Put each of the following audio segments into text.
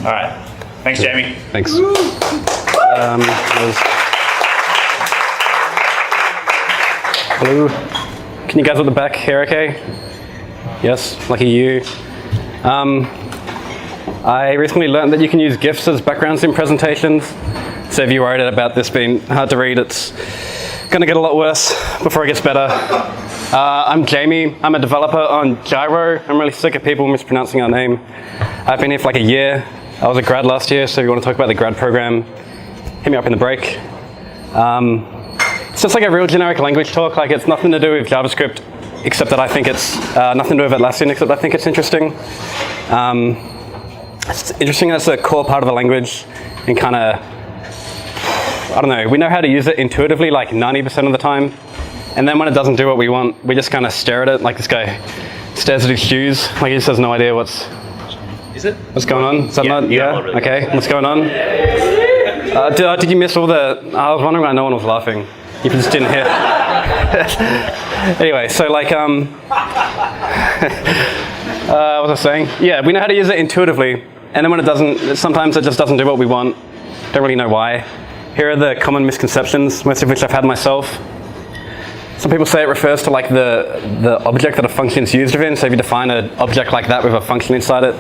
All right. Thanks, Jamie. Thanks. Hello. Can you guys at the back hear okay? Yes, lucky you. I recently learned that you can use GIFs as backgrounds in presentations. So if you're worried about this being hard to read, it's going to get a lot worse before it gets better. I'm Jamie. I'm a developer on Gyro. I'm really sick of people mispronouncing our name. I've been here for like a year. I was a grad last year, so if you want to talk about the grad program, hit me up in the break. It's just like a real generic language talk. Like, it's nothing to do with JavaScript, except that I think it's nothing to do with Atlassian, except I think it's interesting. It's interesting as a core part of the language, and kind of, I don't know, we know how to use it intuitively like 90% of the time, and then when it doesn't do what we want, we just kind of stare at it, like this guy stares at his shoes, like he just has no idea what's going on. Is that not? Yeah? Really okay, what's going on? Did you miss all the, I was wondering why no one was laughing. You just didn't hear. Anyway, so like, what was I saying? Yeah, we know how to use it intuitively, and then when it doesn't, sometimes it just doesn't do what we want. Don't really know why. Here are the common misconceptions, most of which I've had myself. Some people say it refers to like the object that a function is used within. So if you define an object like that with a function inside it,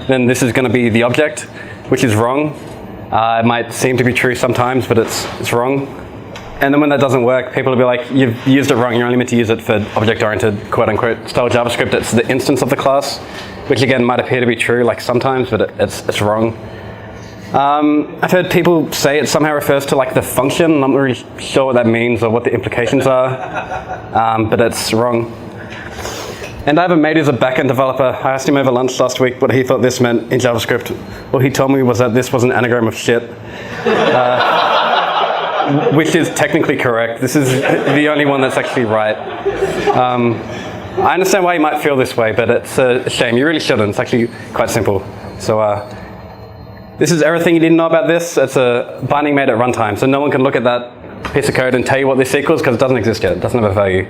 then this is going to be the object, which is wrong. It might seem to be true sometimes, but it's wrong. And then when that doesn't work, people will be like, you've used it wrong, you're only meant to use it for object-oriented, quote-unquote, style JavaScript. It's the instance of the class, which again might appear to be true like sometimes, but it's wrong. I've heard people say it somehow refers to like the function. I'm not really sure what that means or what the implications are, but it's wrong. And I have a mate who's a backend developer. I asked him over lunch last week what he thought this meant in JavaScript. What he told me was that this was an anagram of shit. Which is technically correct. This is the only one that's actually right. I understand why you might feel this way, but it's a shame. You really shouldn't. It's actually quite simple. So this is everything you need to know about this. It's a binding made at runtime, so no one can look at that piece of code and tell you what this equals because it doesn't exist yet. It doesn't have a value.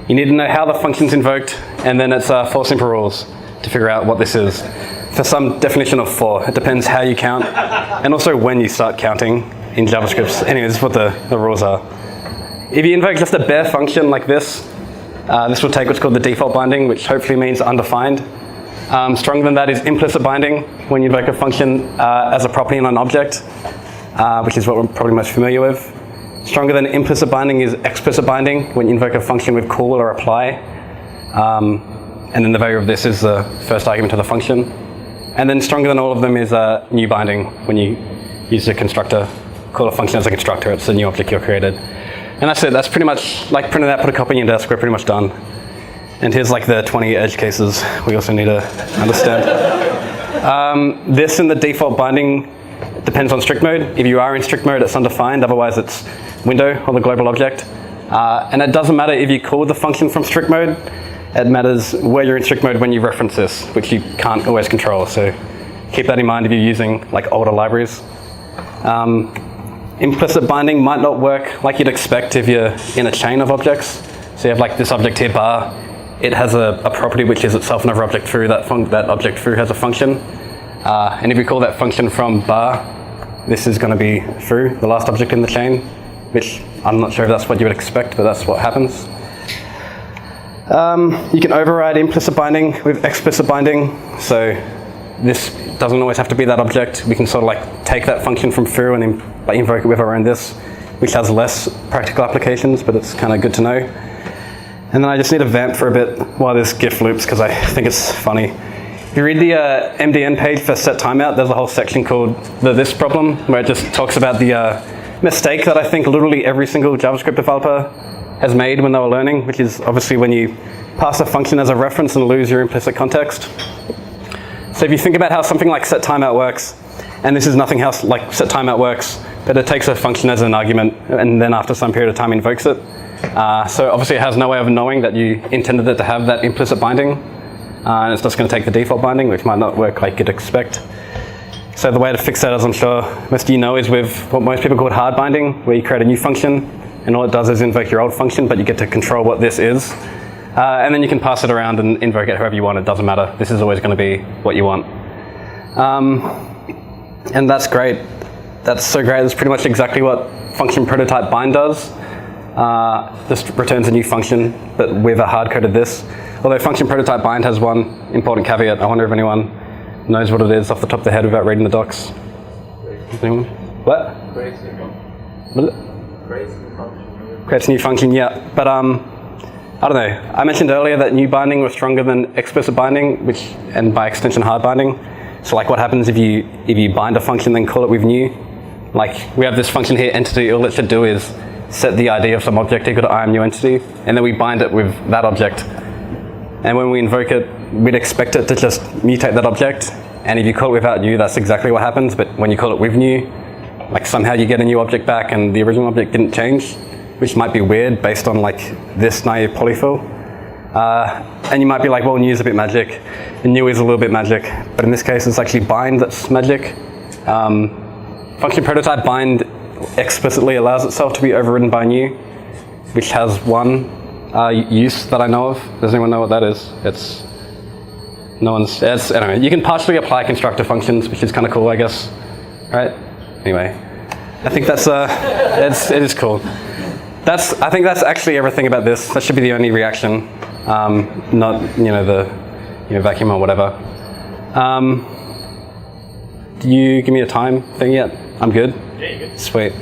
You need to know how the function's invoked, and then it's 4 simple rules to figure out what this is. For some definition of 4, it depends how you count, and also when you start counting in JavaScript. Anyway, this is what the rules are. If you invoke just a bare function like this, this will take what's called the default binding, which hopefully means undefined. Stronger than that is implicit binding, when you invoke a function as a property in an object, which is what we're probably most familiar with. Stronger than implicit binding is explicit binding, when you invoke a function with call or apply. And then the value of this is the first argument of the function. And then stronger than all of them is new binding, when you use a constructor, call a function as a constructor. It's a new object you're created. And that's it. That's pretty much like print it out, put a copy on your desk. We're pretty much done. And here's like the 20 edge cases we also need to understand. This in the default binding depends on strict mode. If you are in strict mode, it's undefined. Otherwise, it's window or the global object. And it doesn't matter if you call the function from strict mode. It matters where you're in strict mode when you reference this, which you can't always control. So keep that in mind if you're using like older libraries. Implicit binding might not work like you'd expect if you're in a chain of objects. So you have like this object here, bar. It has a property which is itself another object through. That object through has a function. And if you call that function from bar, this is going to be through, the last object in the chain, which I'm not sure if that's what you would expect, but that's what happens. You can override implicit binding with explicit binding. So this doesn't always have to be that object. We can sort of like take that function from through and then invoke it with around this, which has less practical applications, but it's kind of good to know. And then I just need to vamp for a bit while this GIF loops, because I think it's funny. If you read the MDN page for set timeout, there's a whole section called the this problem, where it just talks about the mistake that I think literally every single JavaScript developer has made when they were learning, which is obviously when you pass a function as a reference and lose your implicit context. So if you think about how something like set timeout works, and this is nothing else like set timeout works, but it takes a function as an argument, and then after some period of time invokes it. So obviously it has no way of knowing that you intended it to have that implicit binding, and it's just going to take the default binding, which might not work like you'd expect. So the way to fix that, as I'm sure most of you know, is with what most people call hard binding, where you create a new function, and all it does is invoke your old function, but you get to control what this is. And then you can pass it around and invoke it however you want. It doesn't matter. This is always going to be what you want. And that's great. That's so great. That's pretty much exactly what function prototype bind does. Just returns a new function, but with a hard-coded this. Although function prototype bind has one important caveat. I wonder if anyone knows what it is off the top of their head without reading the docs. Anyone? What? Creates a new function. Creates a new function, yeah. But I don't know. I mentioned earlier that new binding was stronger than explicit binding, and by extension hard binding. So like what happens if you bind a function then call it with new? Like we have this function here, entity, all it should do is set the ID of some object equal to I am new entity, and then we bind it with that object. And when we invoke it, we'd expect it to just mutate that object. And if you call it without new, that's exactly what happens. But when you call it with new, like somehow you get a new object back and the original object didn't change, which might be weird based on like this naive polyfill. And you might be like, well, new is a bit magic, and new is a little bit magic. But in this case, it's actually bind that's magic. Function prototype bind explicitly allows itself to be overridden by new, which has one use that I know of. Does anyone know what that is? Anyway, you can partially apply constructor functions, which is kind of cool, I guess. Right? Anyway, I think that's it is cool. I think that's actually everything about this. That should be the only reaction, not the vacuum or whatever. Do you give me a time thing yet? I'm good. Yeah, you're good. Sweet.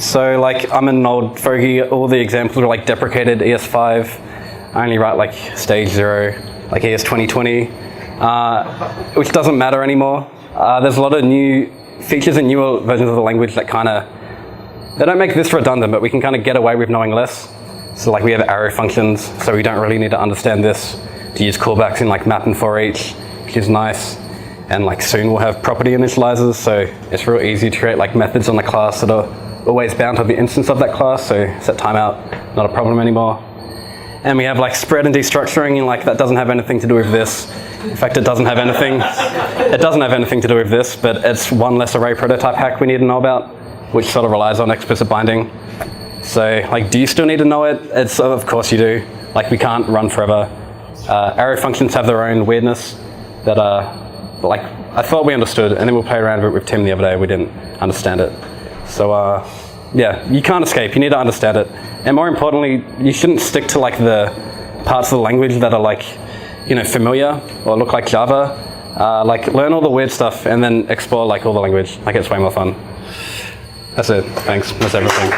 So like I'm an old fogey. All the examples are like deprecated ES5. I only write like stage 0, like ES 2020, which doesn't matter anymore. There's a lot of new features and newer versions of the language that they don't make this redundant, but we can kind of get away with knowing less. So like we have arrow functions, so we don't really need to understand this to use callbacks in like map and for each, which is nice. And like soon we'll have property initializers, so it's real easy to create like methods on the class that are always bound to the instance of that class, so set timeout, not a problem anymore. And we have like spread and destructuring, and like that doesn't have anything to do with this. In fact, it doesn't have anything to do with this, but it's one less array prototype hack we need to know about, which sort of relies on explicit binding. So like, do you still need to know it? Of course you do. Like we can't run forever. Arrow functions have their own weirdness that like I thought we understood, and then we'll play around with Tim the other day, we didn't understand it. So yeah, you can't escape, you need to understand it. And more importantly, you shouldn't stick to like the parts of the language that are like, familiar or look like Java. Like learn all the weird stuff and then explore like all the language. Like it's way more fun. That's it, thanks, that's everything.